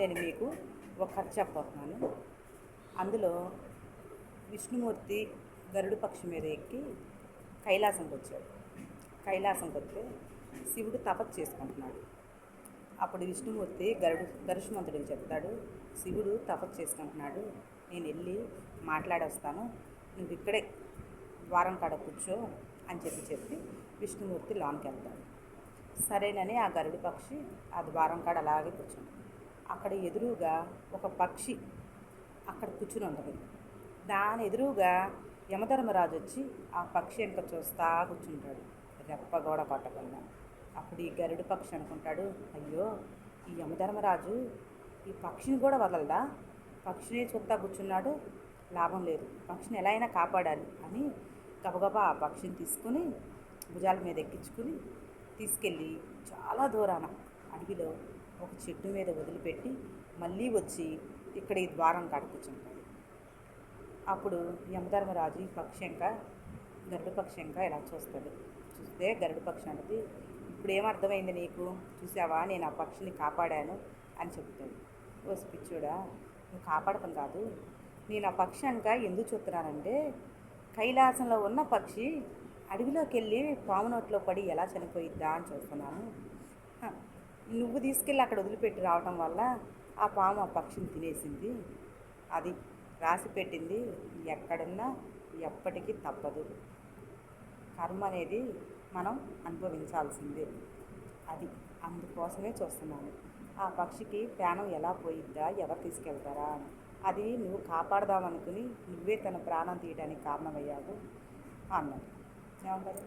నేను మీకు ఒక కథ చెప్పబోతున్నాను. అందులో విష్ణుమూర్తి గరుడు పక్షి మీద ఎక్కి కైలాసంకి వచ్చాడు. కైలాసంకి వస్తే శివుడు తపస్సు చేసుకుంటున్నాడు. అప్పుడు విష్ణుమూర్తి గరుష్మంతుడికి చెప్తాడు, శివుడు తపస్సు చేసుకుంటున్నాడు, నేను వెళ్ళి మాట్లాడొస్తాను, నువ్వు ఇక్కడే ద్వారం కాడ కూర్చో అని చెప్పి విష్ణుమూర్తి లోనికి వెళ్తాడు. సరేనని ఆ గరుడు పక్షి ఆ ద్వారం కాడ అలాగే కూర్చుంది. అక్కడ ఎదురుగా ఒక పక్షి అక్కడ కూర్చుని ఉంటుంది. దాని ఎదురుగా యమధర్మరాజు వచ్చి ఆ పక్షి వెనక చూస్తా కూర్చుంటాడు, రెప్ప కూడా కొట్టకుండా. అప్పుడు ఈ గరుడు పక్షి అనుకుంటాడు, అయ్యో ఈ యమధర్మరాజు ఈ పక్షిని కూడా వదలదా, పక్షిని చూస్తా కూర్చున్నాడు, లాభం లేదు, పక్షిని ఎలా అయినా కాపాడాలి అని గబగబా ఆ పక్షిని తీసుకుని భుజాల మీద ఎక్కించుకుని తీసుకెళ్ళి చాలా దూరాన అడవిలో ఒక చెట్టు మీద వదిలిపెట్టి మళ్ళీ వచ్చి ఇక్కడ ఈ ద్వారం కాడ కూర్చుంటాడు. అప్పుడు యమధర్మరాజు ఈ పక్షి ఇంకా గరుడు పక్షి ఇంకా ఇలా చూస్తాడు. చూస్తే గరుడు పక్షి అంటే, ఇప్పుడు ఏమర్థమైంది నీకు, చూసావా నేను ఆ పక్షిని కాపాడాను అని చెప్తాడు. ఓ పిచ్చోడా, నువ్వు కాపాడటం కాదు, నేను ఆ పక్షి అనక ఎందుకు చూస్తున్నానంటే కైలాసంలో ఉన్న పక్షి అడవిలోకి వెళ్ళి పాము నోట్లో పడి ఎలా చనిపోయిద్దా అని చూస్తున్నాను. నువ్వు తీసుకెళ్ళి అక్కడ వదిలిపెట్టి రావటం వల్ల ఆ పాము ఆ పక్షిని తినేసింది. అది రాసి పెట్టింది ఎక్కడున్నా ఎప్పటికీ తప్పదు. కర్మ అనేది మనం అనుభవించాల్సిందే. అది అందుకోసమే చూస్తున్నాను. ఆ పక్షికి ప్రాణం ఎలా పోయిద్దా, ఎవరు తీసుకెళ్తారా అని. అది నువ్వు కాపాడదామనుకుని నువ్వే తన ప్రాణం తీయడానికి కారణమయ్యావు అన్నాడు. ఏమంటారు?